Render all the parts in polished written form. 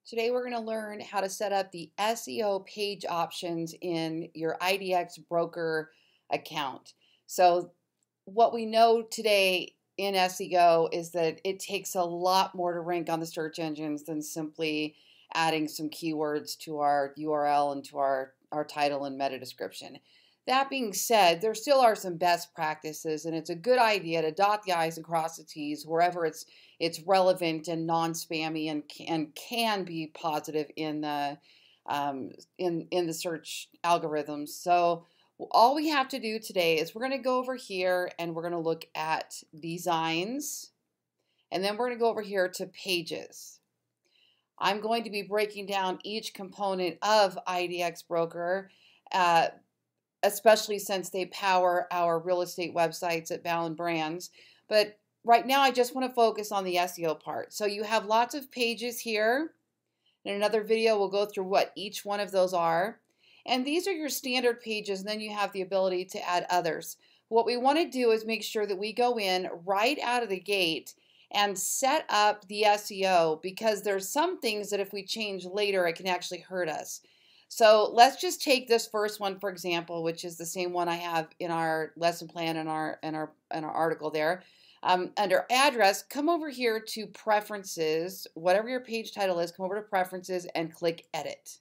Today we're going to learn how to set up the SEO page options in your IDX broker account. So what we know today in SEO is that it takes a lot more to rank on the search engines than simply adding some keywords to our URL and to our title and meta description. That being said, there still are some best practices, and it's a good idea to dot the I's and cross the T's wherever it's relevant and non-spammy and can be positive in the in the search algorithms. So all we have to do today is we're going to go over here and we're going to look at designs, and then we're going to go over here to pages. I'm going to be breaking down each component of IDX Broker, especially since they power our real estate websites at Ballin Brands. But right now, I just want to focus on the SEO part. So you have lots of pages here. In another video, we'll go through what each one of those are. And these are your standard pages, and then you have the ability to add others. What we want to do is make sure that we go in right out of the gate and set up the SEO, because there's some things that if we change later, it can actually hurt us. So let's just take this first one, for example, which is the same one I have in our lesson plan and our article there. Under address, come over here to preferences, whatever your page title is, come over to preferences and click edit.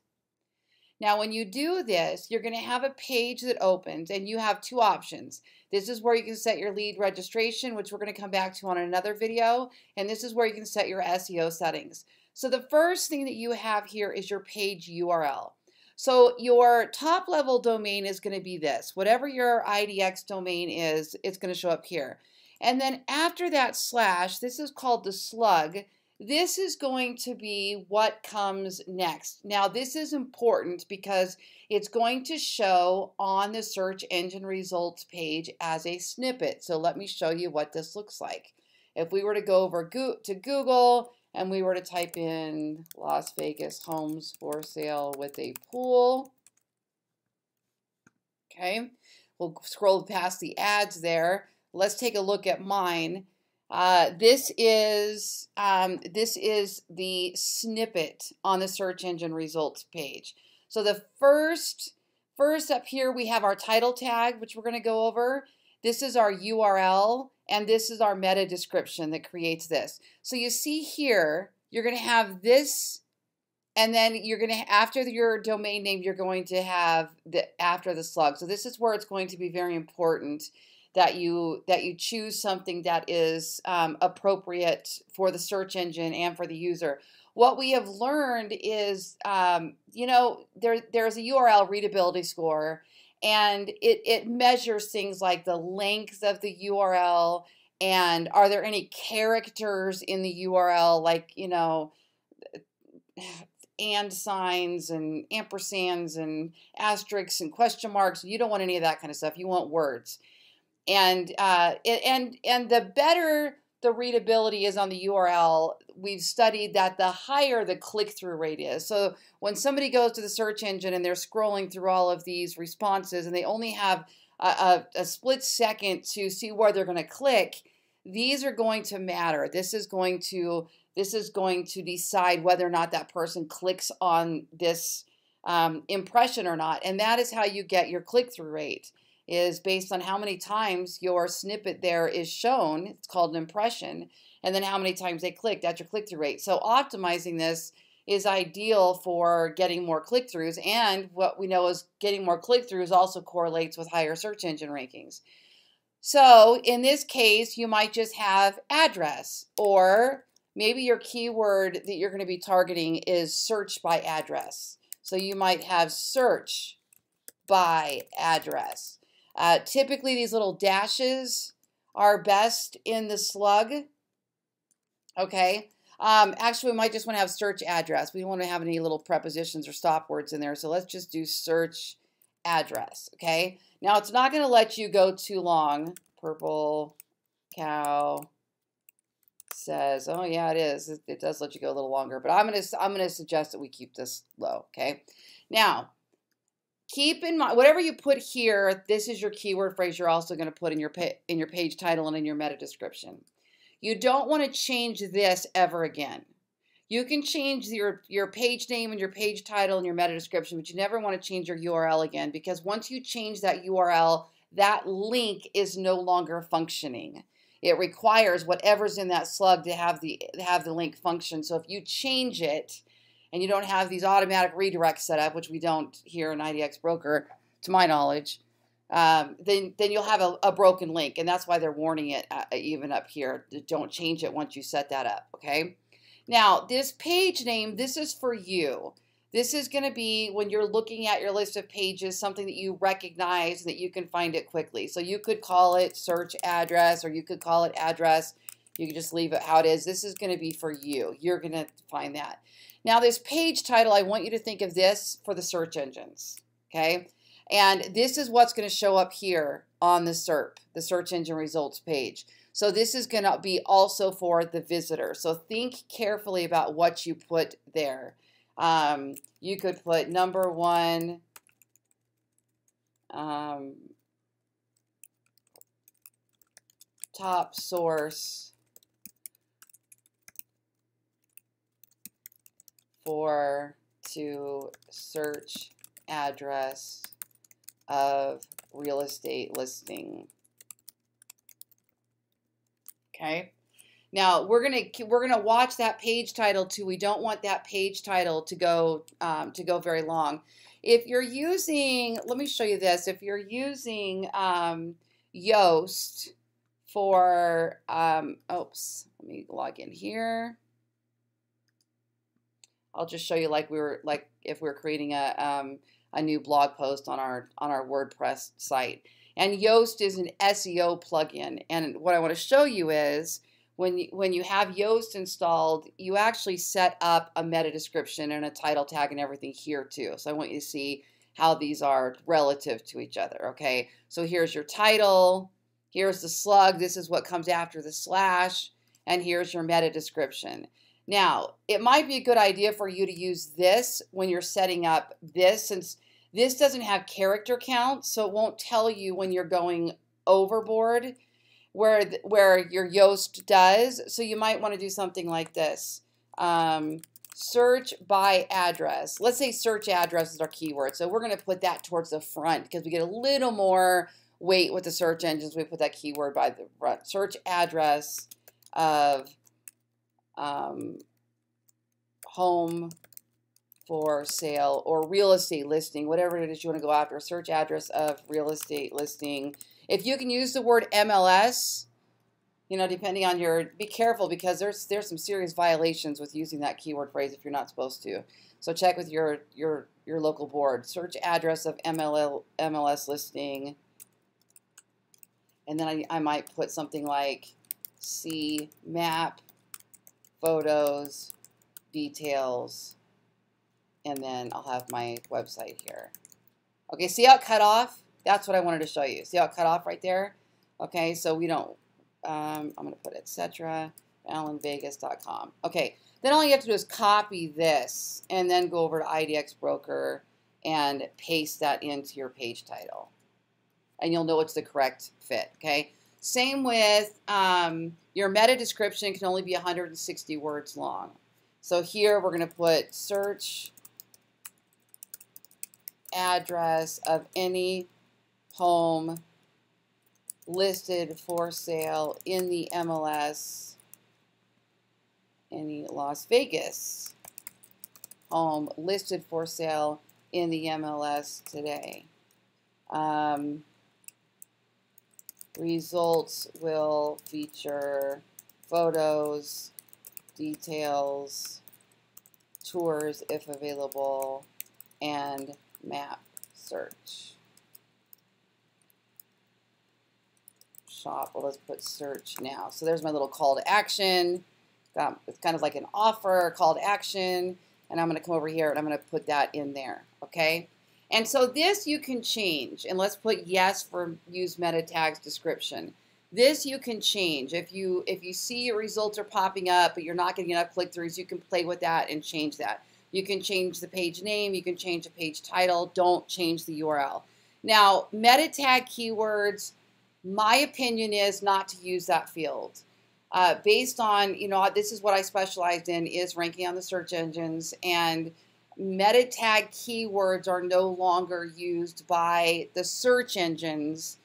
Now, when you do this, you're going to have a page that opens, and you have two options. This is where you can set your lead registration, which we're going to come back to on another video, and this is where you can set your SEO settings. So the first thing that you have here is your page URL. So your top level domain is going to be this. Whatever your IDX domain is, it's going to show up here. And then after that slash, this is called the slug. This is going to be what comes next. Now, this is important because it's going to show on the search engine results page as a snippet. So let me show you what this looks like. If we were to go over to Google and we were to type in Las Vegas homes for sale with a pool, okay, we'll scroll past the ads there. Let's take a look at mine. This is the snippet on the search engine results page. So the first up here, we have our title tag, which we're going to go over. This is our URL, and this is our meta description that creates this. So you see here, you're going to have this, and then you're going to, after your domain name, you're going to have after the slug. So this is where it's going to be very important that you choose something that is appropriate for the search engine and for the user. What we have learned is, you know, there's a URL readability score, and it measures things like the length of the URL, and are there any characters in the URL, like, you know, and signs and ampersands and asterisks and question marks. You don't want any of that kind of stuff. You want words. And the better the readability is on the URL, we've studied that the higher the click-through rate is. So when somebody goes to the search engine and they're scrolling through all of these responses and they only have a split second to see where they're going to click, these are going to matter. This is going to decide whether or not that person clicks on this impression or not. And that is how you get your click-through rate, is based on how many times your snippet there is shown. It's called an impression. And then how many times they clicked. That's your click-through rate. So optimizing this is ideal for getting more click-throughs. And what we know is getting more click-throughs also correlates with higher search engine rankings. So in this case, you might just have address, or maybe your keyword that you're going to be targeting is search by address. So you might have search by address. Typically, these little dashes are best in the slug. Okay. Actually, we might just want to have search address. We don't want to have any little prepositions or stop words in there. So let's just do search address. Okay. Now, it's not going to let you go too long. Purple cow says, oh yeah, it is. It does let you go a little longer, but I'm going to suggest that we keep this low. Okay. Now, keep in mind, whatever you put here, this is your keyword phrase you're also going to put in your page title and in your meta description. You don't want to change this ever again. You can change your page name and your page title and your meta description, but you never want to change your URL again, because once you change that URL, that link is no longer functioning. It requires whatever's in that slug to have the link function. So if you change it and you don't have these automatic redirects set up, which we don't here in IDX Broker, to my knowledge, then you'll have a broken link, and that's why they're warning it even up here. Don't change it once you set that up, okay? Now, this page name, this is for you. This is going to be, when you're looking at your list of pages, something that you recognize, that you can find it quickly. So you could call it search address, or you could call it address. You can just leave it how it is. This is going to be for you. You're going to find that. Now, this page title, I want you to think of this for the search engines, okay? And this is what's going to show up here on the SERP, the search engine results page. So this is going to be also for the visitor. So think carefully about what you put there. You could put number one, top source to search address of real estate listing. Okay. Now we're gonna watch that page title too. We don't want that page title to go very long. If you're using, let me show you this. If you're using Yoast for, oops, let me log in here. I'll just show you if we're creating a new blog post on our WordPress site. And Yoast is an SEO plugin. And what I want to show you is when you have Yoast installed, you actually set up a meta description and a title tag and everything here too. So I want you to see how these are relative to each other. Okay, so here's your title, here's the slug, this is what comes after the slash, and here's your meta description. Now, it might be a good idea for you to use this when you're setting up this, since this doesn't have character count, so it won't tell you when you're going overboard, where your Yoast does. So you might want to do something like this. Search by address. Let's say search address is our keyword. So we're going to put that towards the front because we get a little more weight with the search engines. We put that keyword by the front. Search address of home for sale or real estate listing, whatever it is you want to go after. Search address of real estate listing. If you can use the word MLS, you know, depending on be careful, because there's some serious violations with using that keyword phrase if you're not supposed to. So check with your local board. Search address of MLS listing. And then I might put something like see map, photos, details, and then I'll have my website here. Okay, see how it cut off? That's what I wanted to show you. See how it cut off right there? Okay, so we don't, I'm going to put etc. alanvegas.com. Okay, then all you have to do is copy this and then go over to IDX Broker and paste that into your page title. And you'll know it's the correct fit, okay? Same with your meta description can only be 160 words long. So here we're going to put search address of any home listed for sale in the MLS, any Las Vegas home listed for sale in the MLS today. Results will feature photos, details, tours if available, and map search. Shop, well, let's put search now. So there's my little call to action. It's kind of like an offer, call to action, and I'm going to come over here and I'm going to put that in there, okay? And so this you can change, and let's put yes for use meta tags description. This you can change. If you see your results are popping up but you're not getting enough click-throughs, you can play with that and change that. You can change the page name, you can change the page title, don't change the URL. Now, meta tag keywords, my opinion is not to use that field. based on, this is what I specialized in, is ranking on the search engines, and meta tag keywords are no longer used by the search engines.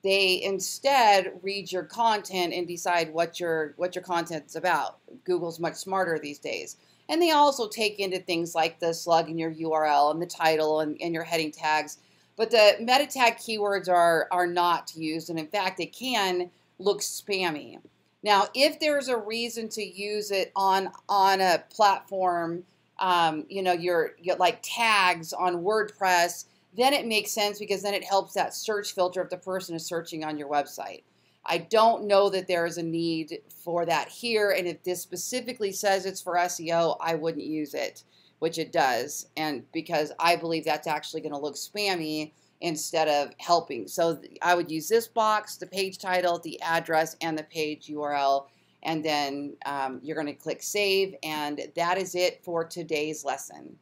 They instead read your content and decide what your content's about. Google's much smarter these days. And they also take into things like the slug in your URL and the title and your heading tags. But the meta tag keywords are not used, and in fact, it can look spammy. Now, if there's a reason to use it on a platform, you're like tags on WordPress, then it makes sense, because then it helps that search filter if the person is searching on your website. I don't know that there is a need for that here, and if this specifically says it's for SEO, I wouldn't use it, which it does, and because I believe that's actually going to look spammy instead of helping. So I would use this box, the page title, the address, and the page URL, and then you're going to click save, and that is it for today's lesson.